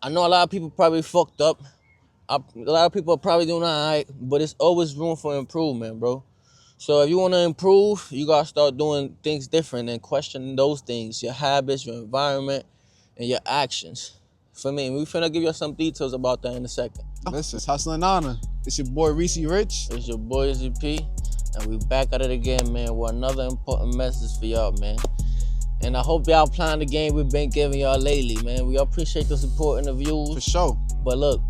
I know a lot of people probably fucked up. A lot of people are probably doing all right, but it's always room for improvement, bro. So if you want to improve, you gotta start doing things different and questioning those things, your habits, your environment, and your actions. For me, we finna give you some details about that in a second. Listen, it's Hustling Honor. It's your boy Reese Rich. It's your boy ZP, and we back at it again, man, with another important message for y'all, man. And I hope y'all playing the game we've been giving y'all lately, man. We appreciate the support and the views. For sure. But look,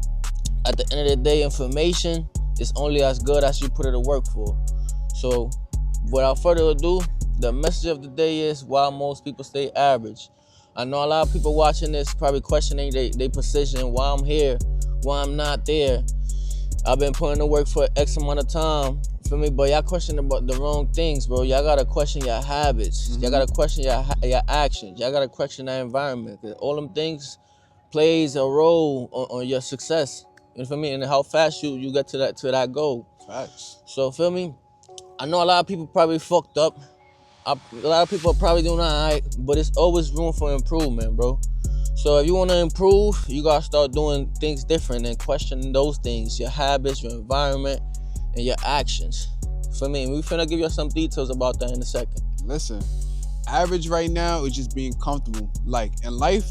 at the end of the day, information is only as good as you put it to work for. So, without further ado, the message of the day is why most people stay average. I know a lot of people watching this probably questioning their position, why I'm here, why I'm not there. I've been putting the work for X amount of time, for me, but y'all question about the wrong things, bro. Y'all gotta question your habits. Y'all gotta question your actions. Y'all gotta question that environment. Cause all them things plays a role on your success. You feel me? And how fast you get to that goal. Facts. So feel me? I know a lot of people probably fucked up. A lot of people are probably doing all right, but it's always room for improvement, bro. So if you want to improve, you gotta start doing things different and questioning those things, your habits, your environment, and your actions. For me, we finna give you some details about that in a second. Listen, average right now is just being comfortable. Like in life,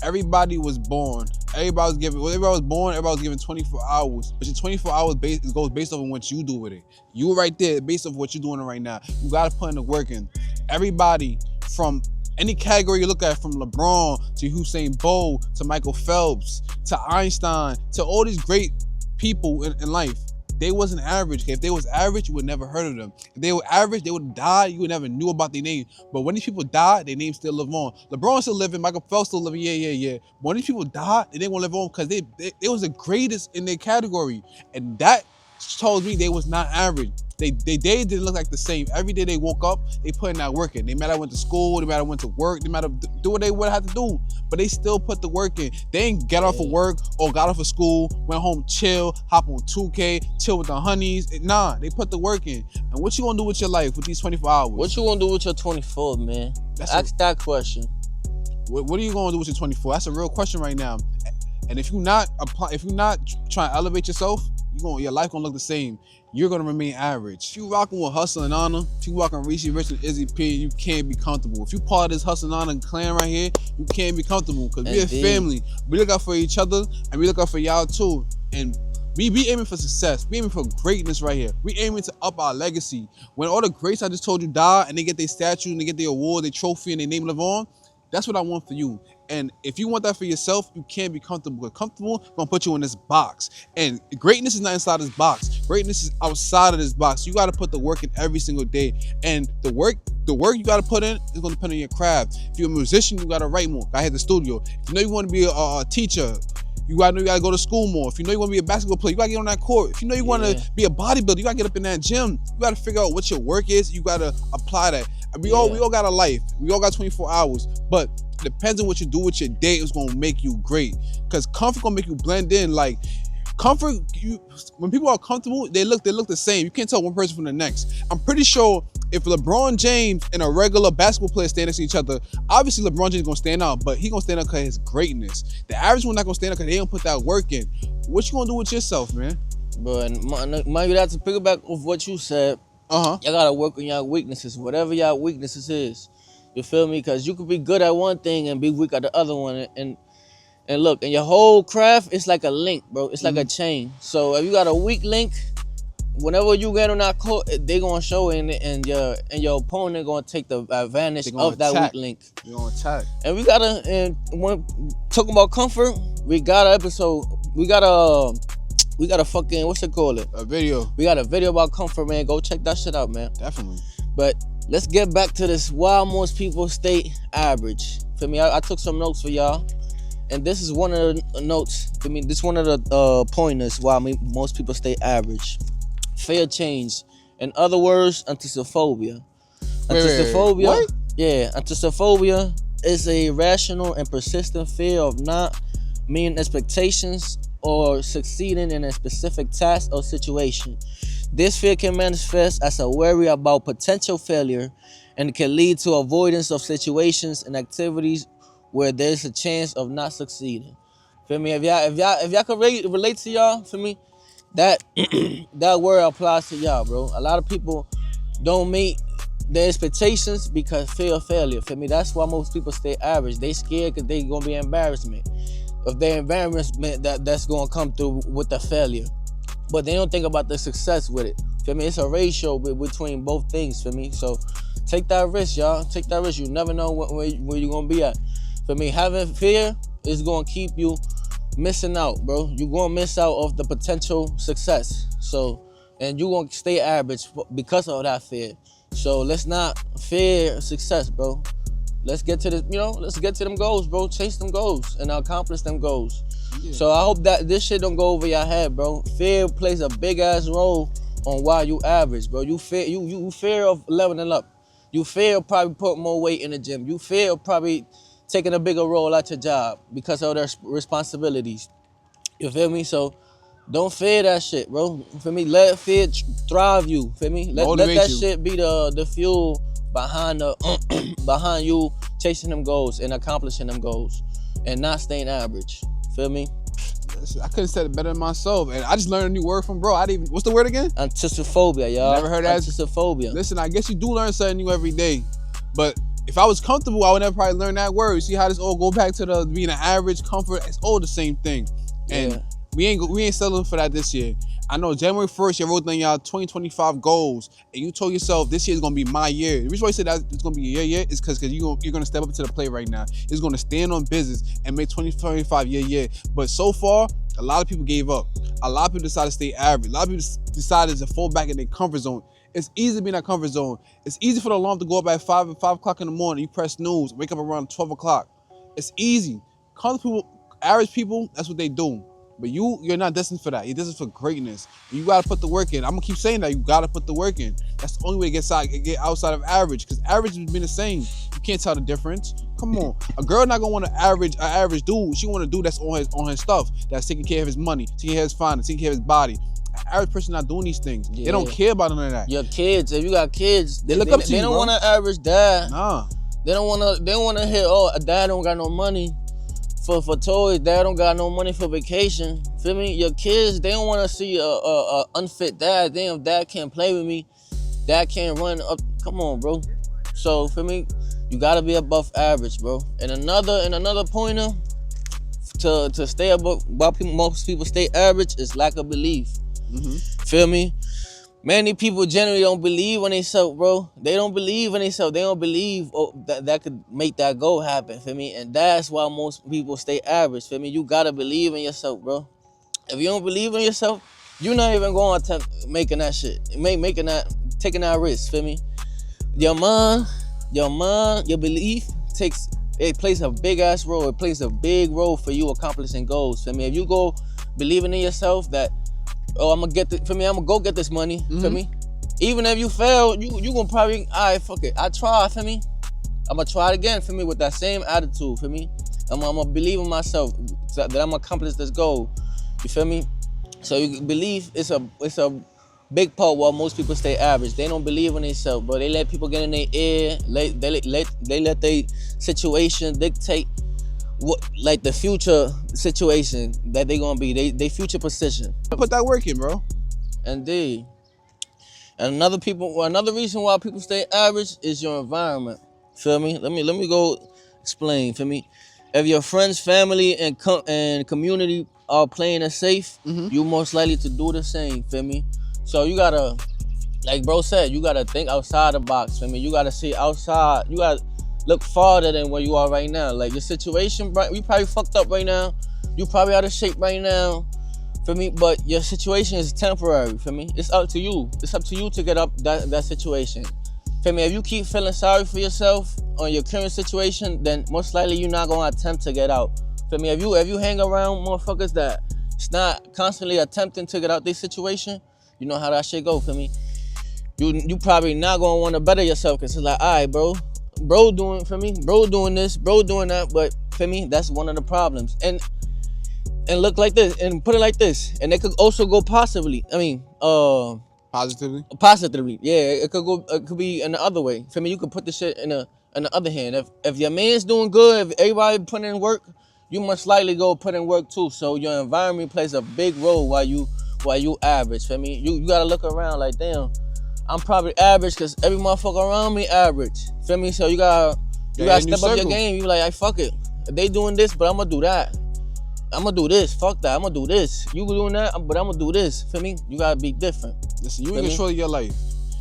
everybody was born. Everybody was given 24 hours. But your 24 hours goes based off of what you do with it. You right there, based off of what you're doing right now. You gotta put in the work in. Everybody from any category you look at, from LeBron to Usain Bolt to Michael Phelps to Einstein to all these great people in life, they wasn't average. If they was average, you would never heard of them. If they were average, they would have died. You would never knew about their name. But when these people died, their names still live on. LeBron still living. Michael Phelps still living. Yeah. But when these people died, they didn't want to live on because they was the greatest in their category. And that told me they was not average. They didn't look like the same. Every day they woke up, they put in that work in. They might have went to school, they might have went to work, they might have do what they would have to do, but they still put the work in. They ain't get off of work or got off of school, went home, chill, hop on 2K, chill with the honeys. Nah, they put the work in. And what you gonna do with your life with these 24 hours? What you gonna do with your 24, man? Ask that question. What are you gonna do with your 24? That's a real question right now. And if you're not trying to elevate yourself, your life gonna look the same. You're gonna remain average. If you rocking with Hustling Honor, if you rocking Reese Rich and Izzy P, you can't be comfortable. If you part of this Hustling Honor clan right here, you can't be comfortable because we're a family. We look out for each other and we look out for y'all too. And we aiming for success. We aiming for greatness right here. We aiming to up our legacy. When all the greats I just told you die and they get their statue and they get their award, their trophy, and their name live on, that's what I want for you. And if you want that for yourself, you can't be comfortable. Because comfortable gonna put you in this box. And greatness is not inside this box. Greatness is outside of this box. You gotta put the work in every single day. And the work you gotta put in is gonna depend on your craft. If you're a musician, you gotta write more. Gotta hit the studio. If you know you wanna be a teacher, you gotta go to school more. If you know you wanna be a basketball player, you gotta get on that court. If you know you wanna be a bodybuilder, you gotta get up in that gym. You gotta figure out what your work is. You gotta apply that. We all got a life. We all got 24 hours. But depends on what you do with your day is gonna make you great. Because comfort gonna make you blend in. Like comfort, when people are comfortable, they look the same. You can't tell one person from the next. I'm pretty sure if LeBron James and a regular basketball player stand next to each other, obviously LeBron James is gonna stand out, but he gonna stand out because of his greatness. The average one not gonna stand out because they don't put that work in. What you gonna do with yourself, man? But mind you, that's to piggyback off what you said. Y'all gotta work on y'all weaknesses, whatever y'all weaknesses is. You feel me? Because you could be good at one thing and be weak at the other one. And look, in your whole craft, it's like a link, bro. It's like a chain. So if you got a weak link, whenever you get on that court, they gonna show it, and your opponent gonna take the advantage of that weak link. They're gonna attack. And we gotta, and when talking about comfort, we got an episode. We got a fucking, what's it called? A video. We got a video about comfort, man. Go check that shit out, man. Definitely. But let's get back to this. Why most people stay average. For me, I took some notes for y'all, and this is one of the notes. For me, this is one of the pointers why most people stay average. Fear of change. In other words, anticiphobia. Anticiphobia. What? Yeah, anticiphobia is a rational and persistent fear of not meeting expectations or succeeding in a specific task or situation. This fear can manifest as a worry about potential failure and can lead to avoidance of situations and activities where there's a chance of not succeeding. Feel me? If y'all can relate to y'all, feel me? That that word applies to y'all, bro. A lot of people don't meet their expectations because fear of failure. Feel me? That's why most people stay average. They scared because they gonna be embarrassment of their embarrassment that's gonna come through with the failure. But they don't think about the success with it. Feel me? It's a ratio between both things. Feel me? So take that risk, y'all. Take that risk. You never know where you're gonna be at. Feel me? Having fear is gonna keep you missing out, bro. You're gonna miss out of the potential success. So, and you're gonna stay average because of that fear. So let's not fear success, bro. Let's get to let's get to them goals, bro. Chase them goals and accomplish them goals. Yeah. So I hope that this shit don't go over your head, bro. Fear plays a big ass role on why you average, bro. You fear of leveling up. You fear of probably putting more weight in the gym. You fear of probably taking a bigger role at your job because of their responsibilities. You feel me? So don't fear that shit, bro. For me, let fear thrive you. Feel me? Let that shit be the fuel behind behind you chasing them goals and accomplishing them goals and not staying average. Feel me? I couldn't say it better than myself. And I just learned a new word from bro. What's the word again? Anticiphobia, y'all. Never heard that? Anticiphobia. Listen, I guess you do learn something new every day. But if I was comfortable, I would never probably learn that word. You see how this all go back to the being an average, comfort? It's all the same thing. And we ain't settling for that this year. I know January 1st, you wrote down y'all 2025 goals, and you told yourself this year is gonna be my year. The reason why you said that it's gonna be your year is because you're gonna step up to the plate right now. It's gonna stand on business and make 2025 your year. But so far, a lot of people gave up. A lot of people decided to stay average. A lot of people decided to fall back in their comfort zone. It's easy to be in that comfort zone. It's easy for the alarm to go up at 5 o'clock in the morning. You press snooze, wake up around 12 o'clock. It's easy. Average people, that's what they do. But you're not destined for that. You're destined for greatness. You gotta put the work in. I'm gonna keep saying that. You gotta put the work in. That's the only way to get outside of average. Because average has been the same. You can't tell the difference. Come on. A girl not gonna want an average dude. She want a dude that's on his stuff. That's taking care of his money, taking care of his finance, taking care of his body. An average person not doing these things. Yeah. They don't care about none of that. Your kids, if you got kids, they look up to you. They don't want an average dad. Nah. They don't wanna hear, oh, a dad don't got no money for toys, dad don't got no money for vacation. Feel me? Your kids, they don't want to see a unfit dad. Damn, dad can't play with me. Dad can't run up. Come on, bro. So for me, you gotta be above average, bro. And another pointer to stay above, why most people stay average, is lack of belief. Feel me? Many people generally don't believe in themselves, bro. They don't believe in themselves. They don't believe that could make that goal happen, feel me? And that's why most people stay average, feel me? You gotta believe in yourself, bro. If you don't believe in yourself, you're not even going to attempt making that shit. Taking that risk, feel me? Your mind, your belief plays a big ass role. It plays a big role for you accomplishing goals, feel me? If you go believing in yourself that, oh, I'm gonna go get this money, feel me? Even if you fail, you gonna probably, all right, fuck it, I try, feel me? I'm gonna try it again, feel me, with that same attitude, feel me? I'm gonna believe in myself that I'm gonna accomplish this goal, you feel me? So you believe it's a big part why most people stay average. They don't believe in themselves, but they let people get in their ear, they let their situation dictate what, like the future situation that they gonna be, they future position. Put that work in, bro. Indeed. And another reason why people stay average is your environment. Feel me? Let me go explain. Feel me? If your friends, family, and community are playing it safe, you most likely to do the same. Feel me? So you gotta, like bro said, you gotta think outside the box. Feel me? You gotta see outside. You gotta look farther than where you are right now. Like your situation, you probably fucked up right now. You probably out of shape right now. For me, but your situation is temporary. For me, it's up to you. It's up to you to get up that situation. For me, if you keep feeling sorry for yourself on your current situation, then most likely you're not gonna attempt to get out. For me, if you hang around motherfuckers that it's not constantly attempting to get out this situation, you know how that shit go. For me, you probably not gonna want to better yourself, because it's like, all right, bro doing this, bro doing that. But for me, that's one of the problems. And look like this, and put it like this, and it could also go positively. Positively, yeah. It could be in the other way. For me, you could put the shit in the other hand. If your man's doing good, if everybody putting in work, you must likely go put in work too. So your environment plays a big role while you average. Feel me? You gotta look around like, damn, I'm probably average because every motherfucker around me average. Feel me? So you gotta step up your game. You like, fuck it. They doing this, but I'm gonna do that. I'm gonna do this. Fuck that. I'm gonna do this. You doing that, but I'm gonna do this. Feel me? You gotta be different. Listen, you in control of your life.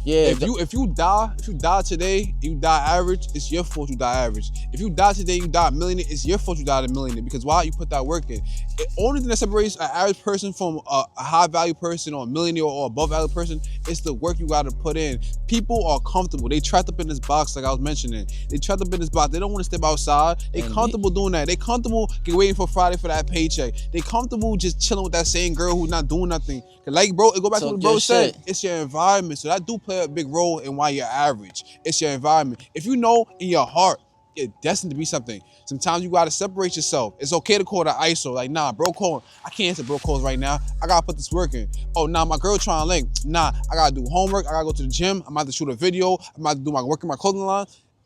Yeah. If you die today, you die average, it's your fault you die average. If you die today, you die a millionaire, it's your fault you died a millionaire. Because why? You put that work in. The only thing that separates an average person from a high value person or a millionaire or above value person is the work you gotta put in. People are comfortable. They trapped up in this box, like I was mentioning. They trapped up in this box. They don't want to step outside. They comfortable doing that. They comfortable waiting for Friday for that paycheck. They comfortable just chilling with that same girl who's not doing nothing. Cause like bro, it go back to what bro said. It's your environment. So that do play a big role in why you're average. It's your environment. If you know in your heart you're destined to be something, sometimes you gotta separate yourself. It's okay to call the ISO. Like, nah, bro calling. I can't answer bro calls right now. I gotta put this work in. Oh, nah, my girl trying to link. Nah, I gotta do homework. I gotta go to the gym. I'm about to shoot a video. I'm about to do my work in my clothing line.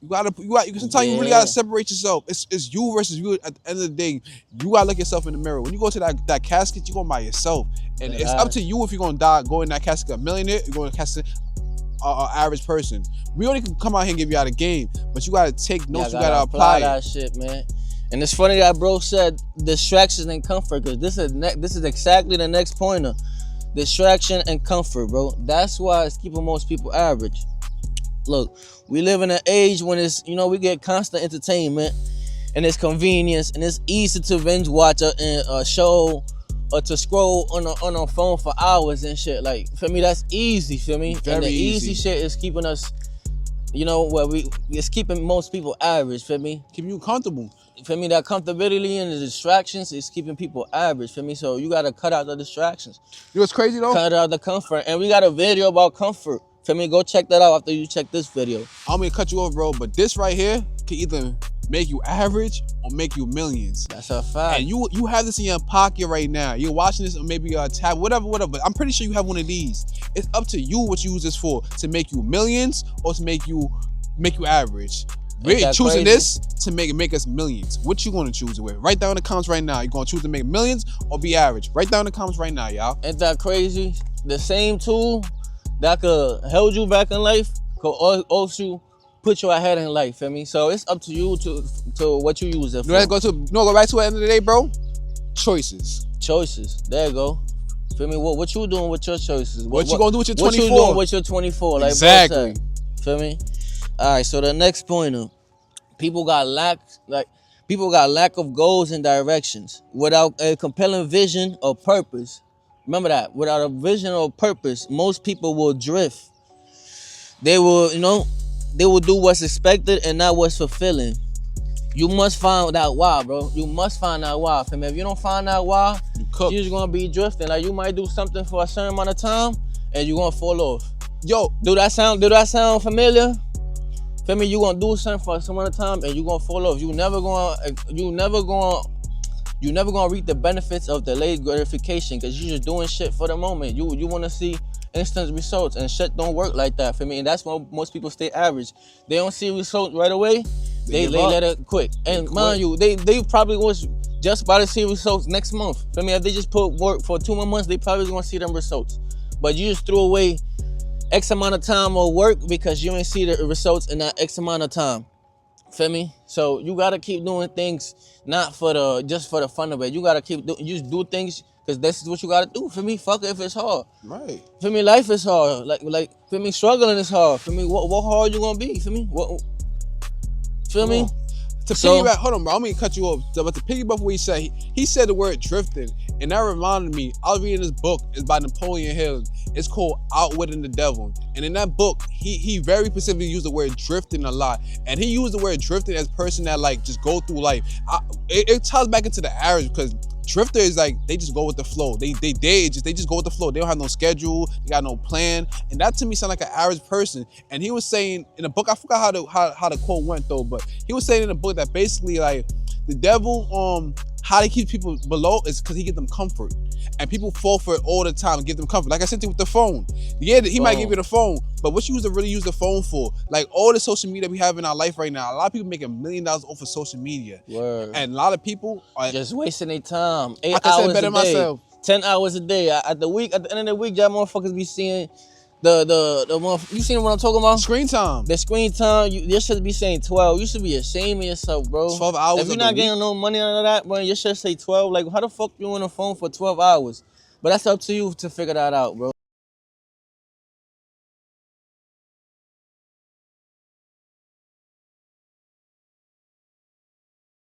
Sometimes you really gotta separate yourself. It's you versus you. At the end of the day, you gotta look yourself in the mirror. When you go to that casket, you going by yourself, and it's up to you if you're gonna die. Go in that casket a millionaire. You're going to casket average person. We only can come out here and give you out a game, but you gotta take notes. You gotta apply that shit, man. And it's funny that bro said distractions and comfort, because this is exactly the next pointer. Distraction and comfort, bro. That's why it's keeping most people average. Look, we live in an age when it's, we get constant entertainment and it's convenience and it's easy to binge watch a show or to scroll on a phone for hours and shit. Like, for me, that's easy, feel me? And the easy shit is keeping us, it's keeping most people average, feel me? Keeping you comfortable. For me, that comfortability and the distractions is keeping people average, for me. So you gotta cut out the distractions. You know what's crazy though? Cut out the comfort. And we got a video about comfort. For me, go check that out after you check this video. I'm gonna cut you off, bro, but this right here can either make you average or make you millions. That's a fact. And you have this in your pocket right now. You're watching this on maybe a tab, whatever. I'm pretty sure you have one of these. It's up to you what you use this for, to make you millions or to make you average. We're choosing this to make us millions. What you gonna choose it with? Write down in the comments right now. You gonna choose to make millions or be average? Write down in the comments right now, y'all. Ain't that crazy? The same tool that could hold you back in life could also put you ahead in life, feel me? So it's up to you to what you use it for. Go back to the end of the day, bro. Choices. There you go. Feel me? What you doing with your choices? What you gonna do with your 24? What you doing with your 24? Like exactly. Feel me? All right. So the next pointer, people got lack of goals and directions. Without a compelling vision or purpose. Remember that. Without a vision or purpose, most people will drift. They will do what's expected and not what's fulfilling. You must find out why, bro. You must find out why. If you don't find out why, you're just gonna be drifting. Like, you might do something for a certain amount of time and you're gonna fall off. Yo, do that sound familiar? Feel me? You gonna do something for some amount of time and you're gonna fall off. You never gonna reap the benefits of delayed gratification, because you're just doing shit for the moment. You want to see instant results, and shit don't work like that, for me. And that's why most people stay average. They don't see results right away. They let it quit. And mind you, they probably was just about to see results next month. For me, if they just put work for 2 more months, they probably gonna see them results. But you just threw away X amount of time of work because you ain't see the results in that X amount of time. Feel me? So you gotta keep doing things not just for the fun of it. You gotta you do things because this is what you gotta do. For me, fuck it if it's hard. Right. For me, life is hard. Like for me, struggling is hard. For me, what hard you gonna be? For me, feel me? To piggyback, hold on, bro. I'm gonna cut you off. But to piggyback what he said the word drifting, and that reminded me. I was reading this book. It's by Napoleon Hill. It's called Outwitting the Devil. And in that book, he very specifically used the word drifting a lot. And he used the word drifting as a person that just go through life. It ties back into the average, because drifter is they just go with the flow. They just go with the flow. They don't have no schedule. They got no plan. And that to me sound like an average person. And he was saying in the book, I forgot how the quote went though, but he was saying in the book that basically the devil, how he keeps people below is because he gives them comfort. And people fall for it all the time and give them comfort. Like I said to you with the phone. Yeah, he might give you the phone, but what you really use the phone for? Like all the social media we have in our life right now, a lot of people make $1 million off of social media. Word. And a lot of people are just wasting their time. 8 like I said, hours better a day, myself. 10 hours a day. At the end of the week, y'all motherfuckers be seeing the you seen what I'm talking about? Screen time. The screen time, you should be saying 12. You should be ashamed of yourself, bro. 12 hours. If you're not getting no money out of that, bro, you should say 12. Like, how the fuck you on the phone for 12 hours? But that's up to you to figure that out, bro.